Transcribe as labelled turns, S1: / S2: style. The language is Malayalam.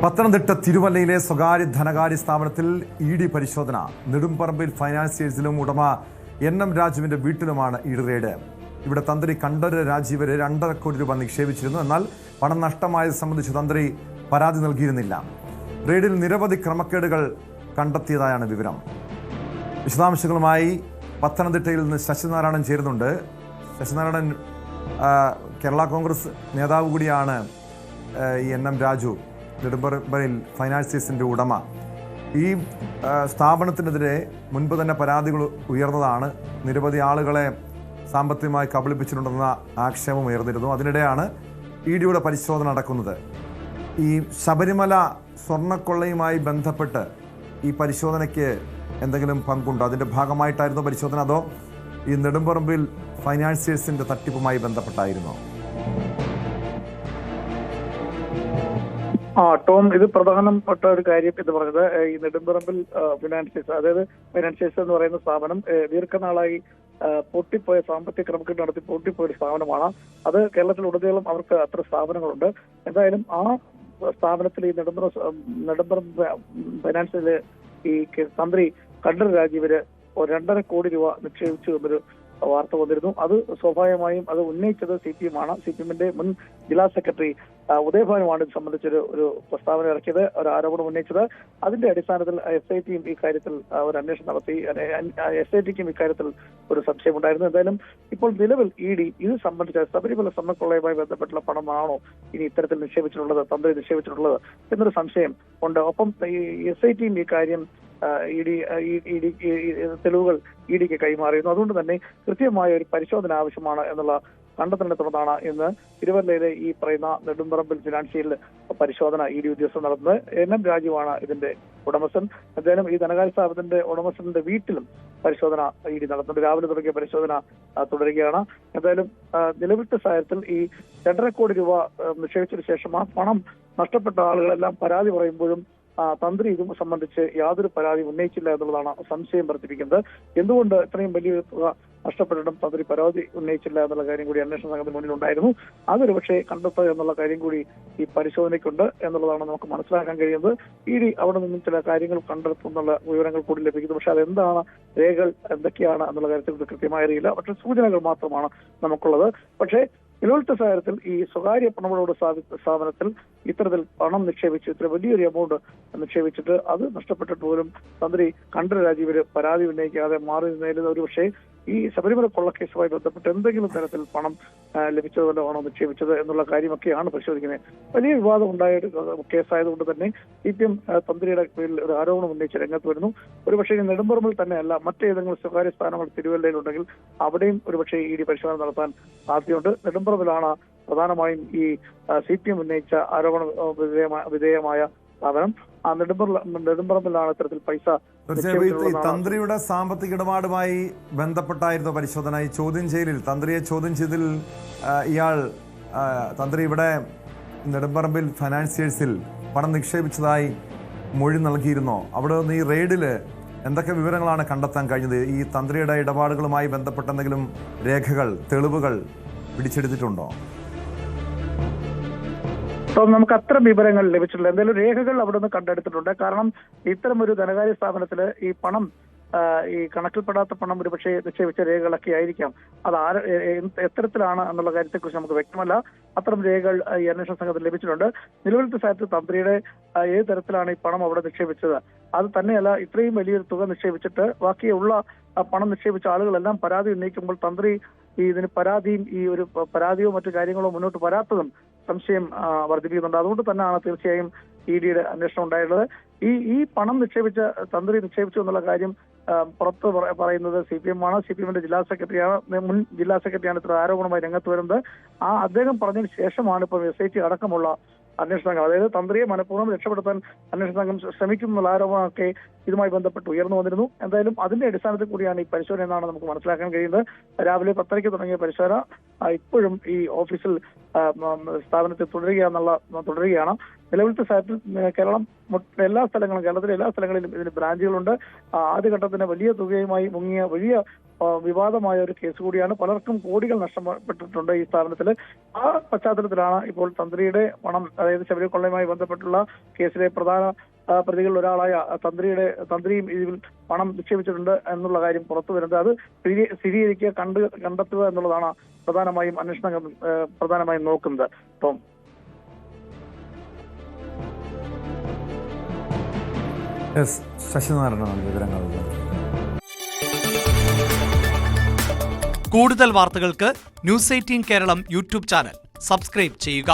S1: പത്തനംതിട്ട തിരുവല്ലയിലെ സ്വകാര്യ ധനകാര്യ സ്ഥാപനത്തിൽ ഇ ഡി പരിശോധന. നെടുമ്പറമ്പിൽ ഫൈനാൻസിയേഴ്സിലും ഉടമ എൻ.എം. രാജുവിന്റെ വീട്ടിലുമാണ് ഇ ഡി റെയ്ഡ്. ഇവിടെ തന്ത്രി കണ്ഠരര് രാജീവ് 2.5 കോടി രൂപ നിക്ഷേപിച്ചിരുന്നു. എന്നാൽ പണം നഷ്ടമായത് സംബന്ധിച്ച് തന്ത്രി പരാതി നൽകിയിരുന്നില്ല. റെയ്ഡിൽ നിരവധി ക്രമക്കേടുകൾ കണ്ടെത്തിയതായാണ് വിവരം. വിശദാംശങ്ങളുമായി പത്തനംതിട്ടയിൽ നിന്ന് ശശിനാരായണൻ ചേരുന്നുണ്ട്. ശശിനാരായണൻ, കേരള കോൺഗ്രസ് നേതാവ് കൂടിയാണ് ഈ എൻ.എം. രാജു, നെടുമ്പറമ്പിൽ ഫൈനാൻസിയേഴ്സിൻ്റെ ഉടമ. ഈ സ്ഥാപനത്തിനെതിരെ മുൻപ് തന്നെ പരാതികൾ ഉയർന്നതാണ്. നിരവധി ആളുകളെ സാമ്പത്തികമായി കബളിപ്പിച്ചിട്ടുണ്ടെന്ന ആക്ഷേപം ഉയർന്നിരുന്നു. അതിനിടെയാണ് ഇ ഡിയുടെ പരിശോധന നടക്കുന്നത്. ഈ ശബരിമല സ്വർണ്ണക്കൊള്ളയുമായി ബന്ധപ്പെട്ട് ഈ പരിശോധനയ്ക്ക് എന്തെങ്കിലും പങ്കുണ്ടോ? അതിൻ്റെ ഭാഗമായിട്ടായിരുന്നു പരിശോധന, അതോ ഈ നെടുമ്പറമ്പിൽ ഫൈനാൻസിയേഴ്സിൻ്റെ തട്ടിപ്പുമായി ബന്ധപ്പെട്ടായിരുന്നോ?
S2: ടോം, ഇത് പ്രധാനപ്പെട്ട ഒരു കാര്യം എന്ന് പറഞ്ഞത് ഈ നെടുമ്പറമ്പിൽ ഫിനാൻസിയേഴ്സ്, അതായത് ഫൈനാൻസിയേഴ്സ് എന്ന് പറയുന്ന സ്ഥാപനം ദീർഘനാളായി പൊട്ടിപ്പോയ സാമ്പത്തിക ക്രമക്കേട് നടത്തി പൊട്ടിപ്പോയ ഒരു സ്ഥാപനമാണ്. അത് കേരളത്തിലുടനീളം അവർക്ക് അത്ര സ്ഥാപനങ്ങളുണ്ട്. എന്തായാലും ആ സ്ഥാപനത്തിൽ ഈ നെടുമ്പറമ്പ് ഫൈനാൻസിലെ ഈ തന്ത്രി കണ്ഠരര് രാജീവര് 2.5 കോടി രൂപ നിക്ഷേപിച്ചു എന്നൊരു വാർത്ത വന്നിരുന്നു. അത് സ്വാഭാവികമായും അത് ഉന്നയിച്ചത് CPM ആണ്. CPM-ന്റെ മുൻ ജില്ലാ സെക്രട്ടറി ഉദയഭാനുമാണ് ഇത് സംബന്ധിച്ചൊരു പ്രസ്താവന ഇറക്കിയത്, ഒരു ആരോപണം ഉന്നയിച്ചത്. അതിന്റെ അടിസ്ഥാനത്തിൽ SIT-യും ഈ കാര്യത്തിൽ ഒരു അന്വേഷണം നടത്തി. SIT-ക്കും ഇക്കാര്യത്തിൽ ഒരു സംശയമുണ്ടായിരുന്നു. എന്തായാലും ഇപ്പോൾ നിലവിൽ ED ഇത് സംബന്ധിച്ച ശബരിമല സ്വർണ്ണക്കൊള്ളയുമായി ബന്ധപ്പെട്ടുള്ള പണമാണോ ഇനി ഇത്തരത്തിൽ നിക്ഷേപിച്ചിട്ടുള്ളത്, തന്ത്രി നിക്ഷേപിച്ചിട്ടുള്ളത് എന്നൊരു സംശയം ഉണ്ട്. ഒപ്പം ഈ SIT-യും ഈ കാര്യം തെളിവുകൾ ED-ക്ക് കൈമാറിയിരുന്നു. അതുകൊണ്ട് തന്നെ കൃത്യമായ ഒരു പരിശോധന ആവശ്യമാണ് എന്നുള്ള കണ്ടെത്തലിനെ തുടർന്നാണ് ഇന്ന് തിരുവല്ലയിലെ ഈ പറയുന്ന നെടുമ്പറമ്പിൽ ഫിനാൻഷ്യൽ പരിശോധന ED ഉദ്യോഗസ്ഥർ നടത്തുന്നത്. എൻ.എം. രാജുവാണ് ഇതിന്റെ ഉടമസ്ഥൻ. എന്തായാലും ഈ ധനകാര്യ സ്ഥാപനത്തിന്റെ ഉടമസ്ഥന്റെ വീട്ടിലും പരിശോധന ED നടത്തുന്നുണ്ട്. രാവിലെ തുടങ്ങിയ പരിശോധന തുടരുകയാണ്. എന്തായാലും നിലവിലത്തെ സാഹചര്യത്തിൽ ഈ 2.5 കോടി രൂപ നിക്ഷേപിച്ചതിനു ശേഷം ആ പണം നഷ്ടപ്പെട്ട ആളുകളെല്ലാം പരാതി പറയുമ്പോഴും തന്ത്രി ഇതും സംബന്ധിച്ച് യാതൊരു പരാതി ഉന്നയിച്ചില്ല എന്നുള്ളതാണ് സംശയം വർദ്ധിപ്പിക്കുന്നത്. എന്തുകൊണ്ട് ഇത്രയും വലിയൊരു തുക നഷ്ടപ്പെട്ടിട്ടും തന്ത്രി പരാതി ഉന്നയിച്ചില്ല എന്നുള്ള കാര്യം കൂടി അന്വേഷണ സംഘത്തിന് മുന്നിലുണ്ടായിരുന്നു. അതൊരു പക്ഷേ കണ്ടെത്തുക എന്നുള്ള കാര്യം കൂടി ഈ പരിശോധനയ്ക്കുണ്ട് എന്നുള്ളതാണ് നമുക്ക് മനസ്സിലാക്കാൻ കഴിയുന്നത്. ED അവിടെ നിന്നും ചില കാര്യങ്ങൾ കണ്ടെത്തുന്നുള്ള വിവരങ്ങൾ കൂടി ലഭിക്കുന്നു. പക്ഷെ അതെന്താണ്, രേഖകൾ എന്തൊക്കെയാണ് എന്നുള്ള കാര്യത്തിൽ കൃത്യമായി അറിയില്ല. പക്ഷെ സൂചനകൾ മാത്രമാണ് നമുക്കുള്ളത്. പക്ഷേ നിലവിലത്തെ സാഹചര്യത്തിൽ ഈ സ്വകാര്യ പണമുള്ള സ്ഥാപനത്തിൽ ഇത്തരത്തിൽ പണം നിക്ഷേപിച്ച് ഇത്ര വലിയൊരു എമൗണ്ട് നിക്ഷേപിച്ചിട്ട് അത് നഷ്ടപ്പെട്ടിട്ട് പോലും തന്ത്രി കണ്ഠരര് രാജീവര് പരാതി ഉന്നയിക്കാതെ മാറി നിന്നതിൽ ഒരു പക്ഷേ ഈ ശബരിമല കൊള്ളക്കേസുമായി ബന്ധപ്പെട്ട് എന്തെങ്കിലും തരത്തിൽ പണം ലഭിച്ചതുകൊണ്ടാണോ നിക്ഷേപിച്ചത് എന്നുള്ള കാര്യമൊക്കെയാണ് പരിശോധിക്കുന്നത്. വലിയ വിവാദം ഉണ്ടായ കേസായതുകൊണ്ട് തന്നെ CPM തന്ത്രിയുടെ പേരിൽ ഒരു ആരോപണം ഉന്നയിച്ച് രംഗത്ത് വരുന്നു. ഒരുപക്ഷേ നെടുമ്പറമ്പിൽ തന്നെയല്ല, മറ്റേതെങ്കിലും സ്വകാര്യ സ്ഥാനങ്ങൾ തിരുവല്ലയിലുണ്ടെങ്കിൽ അവിടെയും ഒരുപക്ഷേ ED പരിശോധന നടത്താൻ സാധ്യതയുണ്ട്. നെടുമ്പറമ്പിലാണ് പ്രധാനമായും ഈ CPM ഉന്നയിച്ച ആരോപണ വിധേയമായ സ്ഥാപനം. ആ നെടുമ്പറമ്പിലാണ് ഇത്തരത്തിൽ പൈസ.
S1: തീർച്ചയായും തന്ത്രിയുടെ സാമ്പത്തിക ഇടപാടുമായി ബന്ധപ്പെട്ടായിരുന്നു പരിശോധന. ഈ ചോദ്യം ചെയ്യലിൽ തന്ത്രിയെ ചോദ്യം ചെയ്തതിൽ തന്ത്രി ഇവിടെ നെടുമ്പറമ്പിൽ ഫൈനാൻസിയേഴ്സിൽ പണം നിക്ഷേപിച്ചതായി മൊഴി നൽകിയിരുന്നോ? അവിടെ നിന്ന് ഈ റെയ്ഡിൽ എന്തൊക്കെ വിവരങ്ങളാണ് കണ്ടെത്താൻ കഴിഞ്ഞത്? ഈ തന്ത്രിയുടെ ഇടപാടുകളുമായി ബന്ധപ്പെട്ട എന്തെങ്കിലും രേഖകൾ, തെളിവുകൾ പിടിച്ചെടുത്തിട്ടുണ്ടോ?
S2: നമുക്ക് അത്ര വിവരങ്ങൾ ലഭിച്ചിട്ടില്ല. എന്തായാലും രേഖകൾ അവിടെ നിന്ന് കണ്ടെടുത്തിട്ടുണ്ട്. കാരണം ഇത്തരം ഒരു ധനകാര്യ സ്ഥാപനത്തില് ഈ പണം, ഈ കണക്കിൽപ്പെടാത്ത പണം ഒരുപക്ഷെ നിക്ഷേപിച്ച രേഖകളൊക്കെ ആയിരിക്കാം. അത് എത്തരത്തിലാണ് എന്നുള്ള കാര്യത്തെക്കുറിച്ച് നമുക്ക് വ്യക്തമല്ല. അത്തരം രേഖകൾ ഈ അന്വേഷണ സംഘത്തിൽ ലഭിച്ചിട്ടുണ്ട്. നിലവിലത്തെ സാഹചര്യത്തിൽ തന്ത്രിയുടെ ഏത് തരത്തിലാണ് ഈ പണം അവിടെ നിക്ഷേപിച്ചത്, അത് തന്നെയല്ല ഇത്രയും വലിയൊരു തുക നിക്ഷേപിച്ചിട്ട് ബാക്കിയുള്ള പണം നിക്ഷേപിച്ച ആളുകളെല്ലാം പരാതി ഉന്നയിക്കുമ്പോൾ തന്ത്രി ഇതിന് പരാതിയോ മറ്റു കാര്യങ്ങളോ മുന്നോട്ട് വരാത്തതും സംശയം വർദ്ധിപ്പിക്കുന്നുണ്ട്. അതുകൊണ്ട് തന്നെയാണ് തീർച്ചയായും ED-യുടെ അന്വേഷണം ഉണ്ടായിട്ടുള്ളത്. ഈ പണം തന്ത്രി നിക്ഷേപിച്ചു എന്നുള്ള കാര്യം പുറത്ത് പറയുന്നത് CPM ആണ്. CPM-ന്റെ മുൻ ജില്ലാ സെക്രട്ടറിയാണ് ഇത്ര ആരോപണമായി രംഗത്ത് വരുന്നത്. അദ്ദേഹം പറഞ്ഞതിന് ശേഷമാണ് ഇപ്പോൾ SIT അടക്കമുള്ള അന്വേഷണ സംഘം, അതായത് തന്ത്രിയെ മനഃപൂർവ്വം രക്ഷപ്പെടുത്താൻ അന്വേഷണ സംഘം ശ്രമിക്കുമെന്നുള്ള ആരോപണമൊക്കെ ഇതുമായി ബന്ധപ്പെട്ട് ഉയർന്നു വന്നിരുന്നു. എന്തായാലും അതിന്റെ അടിസ്ഥാനത്തിൽ കൂടിയാണ് ഈ പരിശോധന എന്നാണ് നമുക്ക് മനസ്സിലാക്കാൻ കഴിയുന്നത്. രാവിലെ 10:30 തുടങ്ങിയ പരിശോധന ഇപ്പോഴും ഈ ഓഫീസിൽ സ്ഥാപനത്തിൽ തുടരുകയാണ്. നിലവിലത്തെ സാഹചര്യത്തിൽ കേരളത്തിലെ എല്ലാ സ്ഥലങ്ങളിലും ഇതിന് ബ്രാഞ്ചുകളുണ്ട്. ആദ്യഘട്ടത്തിന് വലിയ തുകയുമായി മുങ്ങിയ വലിയ വിവാദമായ ഒരു കേസ് കൂടിയാണ്. പലർക്കും കോടികൾ നഷ്ടപ്പെട്ടിട്ടുണ്ട് ഈ സ്ഥാപനത്തിൽ. ആ പശ്ചാത്തലത്തിലാണ് ഇപ്പോൾ തന്ത്രിയുടെ പണം, അതായത് ശബരിമല കൊള്ളയുമായി ബന്ധപ്പെട്ടുള്ള കേസിലെ പ്രധാന പ്രതികളിൽ ഒരാളായ തന്ത്രിയും ഇതിൽ പണം നിക്ഷേപിച്ചിട്ടുണ്ട് എന്നുള്ള കാര്യം പുറത്തു വരുന്നത്. അത് സ്ഥിരീകരിക്കുക, കണ്ടെത്തുക എന്നുള്ളതാണ് പ്രധാനമായും അന്വേഷണം പ്രധാനമായും നോക്കുന്നത്. അപ്പം
S1: ശശിനാരായണ വിവരങ്ങൾ.
S3: കൂടുതൽ വാർത്തകൾക്ക് news 18 Keralam YouTube channel subscribe ചെയ്യുക.